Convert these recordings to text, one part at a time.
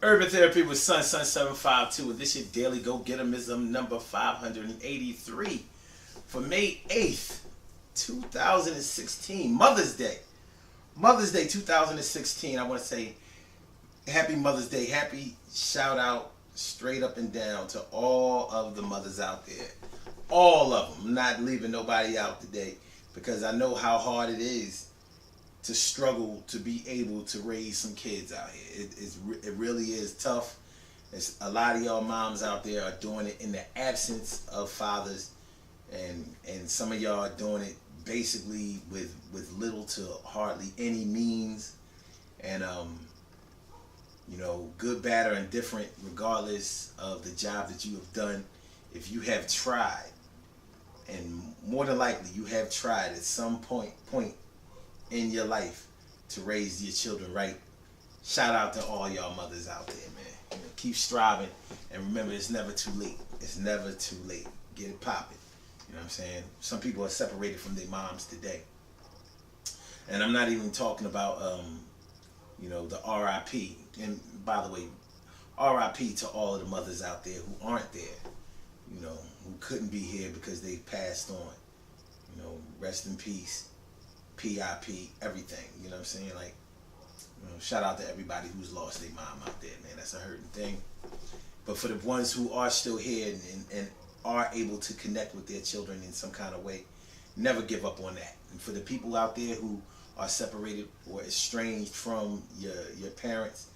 Urban Therapy with Sun752. This your daily go-getterism number 583 for May 8th, 2016. Mother's Day. Mother's Day 2016. I want to say happy Mother's Day. Happy shout out straight up and down to all of the mothers out there. All of them. I'm not leaving nobody out today because I know how hard it is to struggle to be able to raise some kids out here. It really is tough. There's a lot of y'all moms out there are doing it in the absence of fathers, and some of y'all are doing it basically with little to hardly any means. And you know, good, bad, or indifferent, regardless of the job that you have done, if you have tried, and more than likely you have tried at some point in your life to raise your children right, shout out to all y'all mothers out there, man. You know, keep striving, and remember, it's never too late. It's never too late. Get it popping. You know what I'm saying? Some people are separated from their moms today, and I'm not even talking about you know, the RIP. And by the way, RIP to all of the mothers out there who aren't there, you know, who couldn't be here because they passed on. You know, rest in peace. PIP, everything, you know what I'm saying? Like, you know, shout out to everybody who's lost their mom out there, man. That's a hurting thing. But for the ones who are still here and are able to connect with their children in some kind of way, never give up on that. And for the people out there who are separated or estranged from your parents,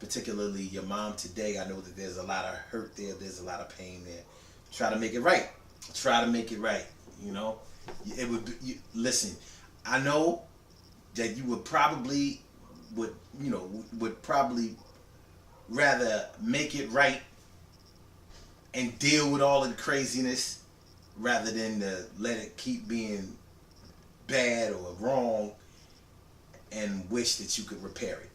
particularly your mom today, I know that there's a lot of hurt there, there's a lot of pain there. Try to make it right. Try to make it right, you know? It would be, listen, I know that you would probably would probably rather make it right and deal with all of the craziness rather than to let it keep being bad or wrong and wish that you could repair it.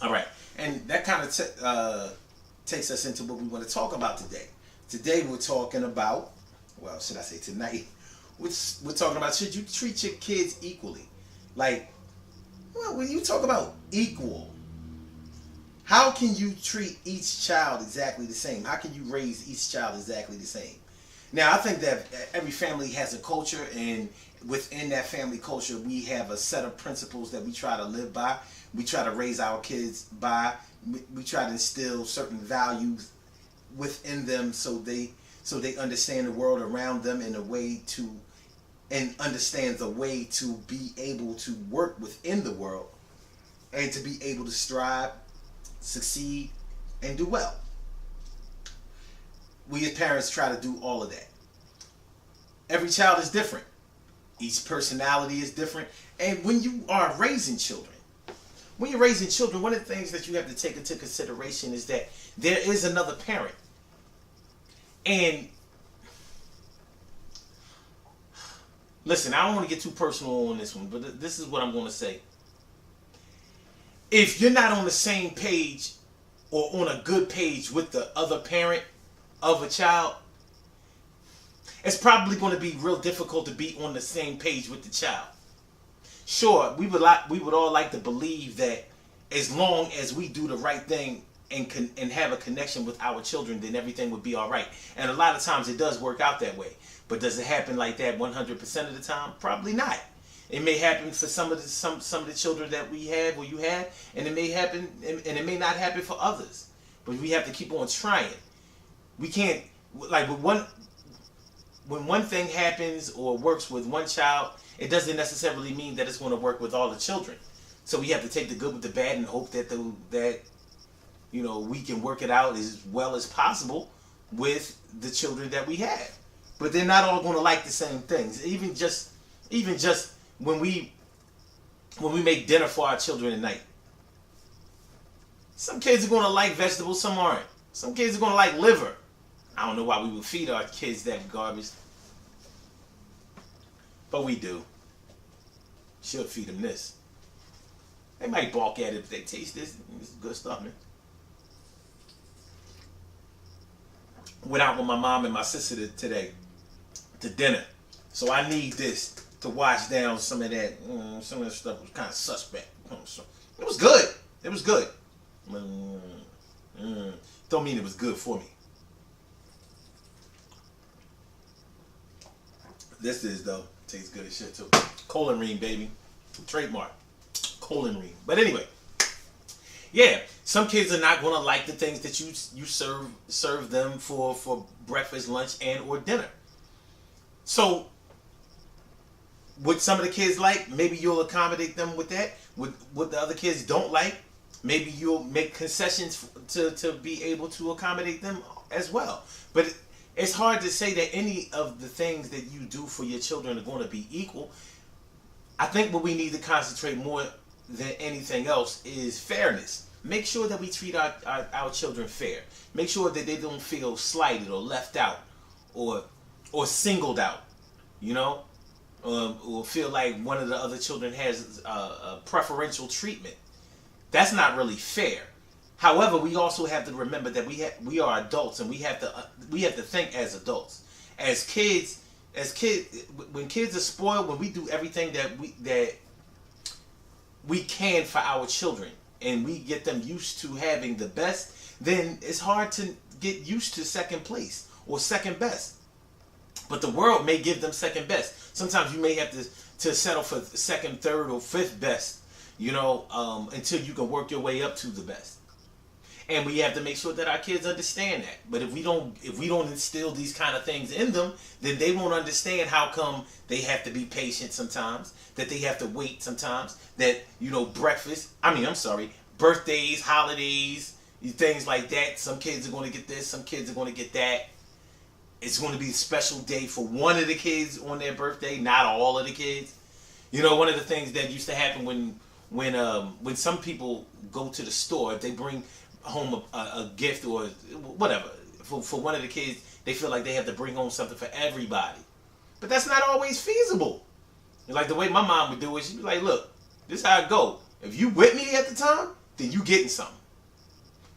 All right, and that kind of takes us into what we want to talk about today. Today we're talking about, well, should I say tonight? We're talking about, should you treat your kids equally? Like, well, when you talk about equal, how can you treat each child exactly the same? How can you raise each child exactly the same? Now, I think that every family has a culture, and within that family culture, we have a set of principles that we try to live by. We try to raise our kids by. We try to instill certain values within them so they understand the world around them in a way to, and understand the way to be able to work within the world and to be able to strive, succeed, and do well. We as parents try to do all of that. Every child is different. Each personality is different. And when you are raising children, one of the things that you have to take into consideration is that there is another parent. And listen, I don't want to get too personal on this one, but this is what I'm going to say. If you're not on the same page or on a good page with the other parent of a child, it's probably going to be real difficult to be on the same page with the child. Sure, we would all like to believe that as long as we do the right thing and have a connection with our children, then everything would be all right. And a lot of times it does work out that way. But does it happen like that 100% of the time? Probably not. It may happen for some of the children that we have or you have, and it may happen and it may not happen for others. But we have to keep on trying. We can't, like, when one thing happens or works with one child, it doesn't necessarily mean that it's going to work with all the children. So we have to take the good with the bad and hope that you know, we can work it out as well as possible with the children that we have. But they're not all going to like the same things. Even just when we make dinner for our children at night. Some kids are going to like vegetables, some aren't. Some kids are going to like liver. I don't know why we would feed our kids that garbage. But we do. Should feed them this. They might balk at it if they taste this. It's good stuff, man. Went out with my mom and my sister today to dinner. So I need this to wash down some of that. Some of that stuff was kind of suspect. It was good. It was good. Don't mean it was good for me. This is though. Tastes good as shit too. Colon Ream, baby. Trademark. Colon Ream. But anyway, yeah, some kids are not gonna like the things that you serve them for breakfast, lunch, and or dinner. So what some of the kids like, maybe you'll accommodate them with that. What the other kids don't like, maybe you'll make concessions to be able to accommodate them as well. But it's hard to say that any of the things that you do for your children are going to be equal. I think what we need to concentrate more than anything else is fairness. Make sure that we treat our children fair. Make sure that they don't feel slighted or left out or singled out, you know, or feel like one of the other children has a preferential treatment. That's not really fair. However, we also have to remember that we are adults and we have to think as adults. As kids, when kids are spoiled, when we do everything that we can for our children and we get them used to having the best, then it's hard to get used to second place or second best. But the world may give them second best. Sometimes you may have to settle for second, third, or fifth best, you know, until you can work your way up to the best. And we have to make sure that our kids understand that. But if we don't instill these kind of things in them, then they won't understand how come they have to be patient sometimes, that they have to wait sometimes, that, you know, birthdays, holidays, things like that. Some kids are going to get this, some kids are going to get that. It's going to be a special day for one of the kids on their birthday, not all of the kids. You know, one of the things that used to happen when some people go to the store, if they bring home a gift or whatever for one of the kids, they feel like they have to bring home something for everybody. But that's not always feasible. Like the way my mom would do it, she'd be like, look, this is how it go. If you with me at the time, then you getting something.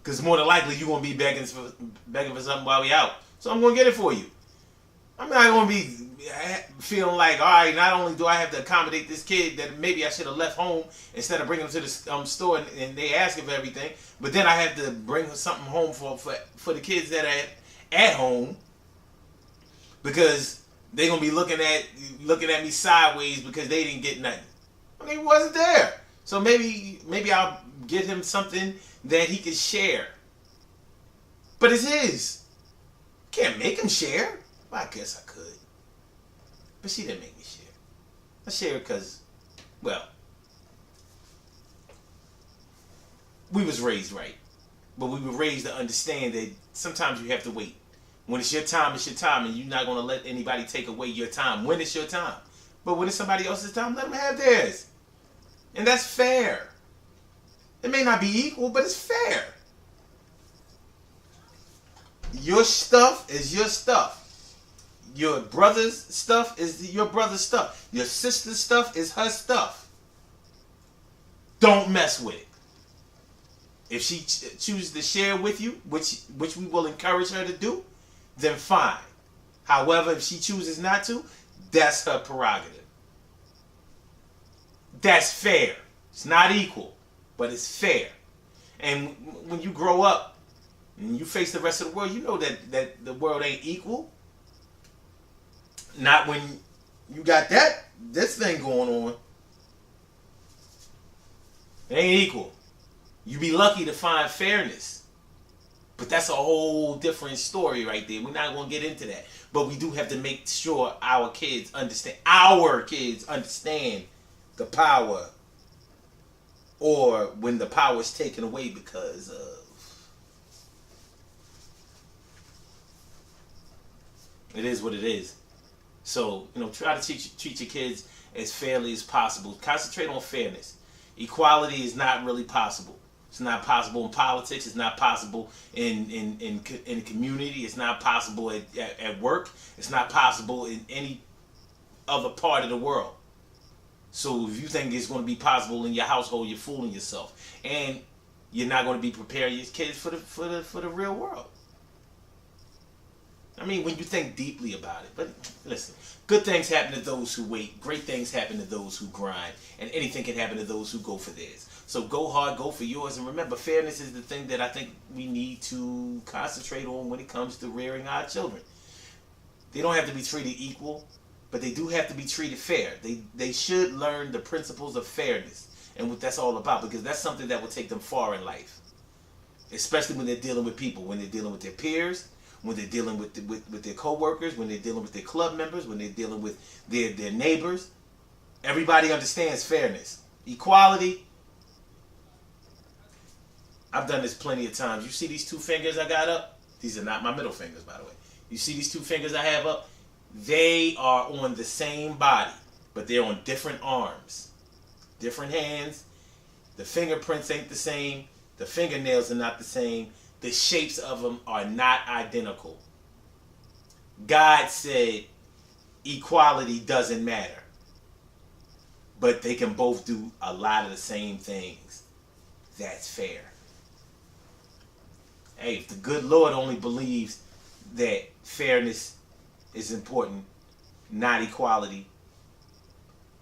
Because more than likely you're going to be begging for something while we out. So I'm going to get it for you. I'm not going to be feeling like, all right, not only do I have to accommodate this kid that maybe I should have left home instead of bringing him to the store and they ask for everything, but then I have to bring something home for the kids that are at home because they're going to be looking at me sideways because they didn't get nothing. I mean, he wasn't there. So maybe I'll get him something that he can share. But it's his. Can't make him share. Well, I guess I could. But she didn't make me share. I shared because, well, we was raised right. But we were raised to understand that sometimes you have to wait. When it's your time, and you're not going to let anybody take away your time when it's your time. But when it's somebody else's time, let them have theirs. And that's fair. It may not be equal, but it's fair. Your stuff is your stuff. Your brother's stuff is your brother's stuff. Your sister's stuff is her stuff. Don't mess with it. If she chooses to share with you, which we will encourage her to do, then fine. However, if she chooses not to, that's her prerogative. That's fair. It's not equal, but it's fair. And when you grow up and you face the rest of the world, you know that the world ain't equal. Not when you got this thing going on. It ain't equal. You be lucky to find fairness. But that's a whole different story right there. We're not going to get into that. But we do have to make sure our kids understand the power, or when the power is taken away because of. It is what it is. So, you know, try to treat your kids as fairly as possible. Concentrate on fairness. Equality is not really possible. It's not possible in politics. It's not possible in community. It's not possible at work. It's not possible in any other part of the world. So if you think it's going to be possible in your household, you're fooling yourself, and you're not going to be preparing your kids for the real world. I mean, when you think deeply about it. But listen, good things happen to those who wait. Great things happen to those who grind. And anything can happen to those who go for theirs. So go hard, go for yours, and remember, fairness is the thing that I think we need to concentrate on when it comes to rearing our children. They don't have to be treated equal, but they do have to be treated fair. They should learn the principles of fairness and what that's all about, because that's something that will take them far in life, especially when they're dealing with people, when they're dealing with their peers, when they're dealing with their co-workers, when they're dealing with their club members, when they're dealing with their neighbors. Everybody understands fairness. Equality, I've done this plenty of times. You see these two fingers I got up? These are not my middle fingers, by the way. You see these two fingers I have up? They are on the same body, but they're on different arms, different hands. The fingerprints ain't the same. The fingernails are not the same. The shapes of them are not identical. God said equality doesn't matter, but they can both do a lot of the same things. That's fair. Hey, if the good Lord only believes that fairness is important, not equality,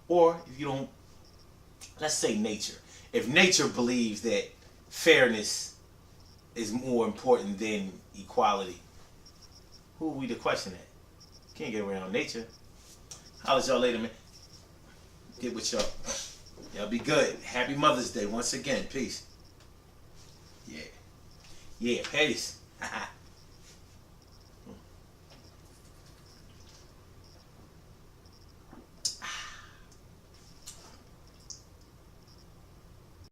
or if you don't, let's say nature. If nature believes that fairness is more important than equality, who are we to question that? Can't get around nature. Holla at y'all later, man. Get with y'all. Y'all be good. Happy Mother's Day once again. Peace. Yeah. Yeah, peace.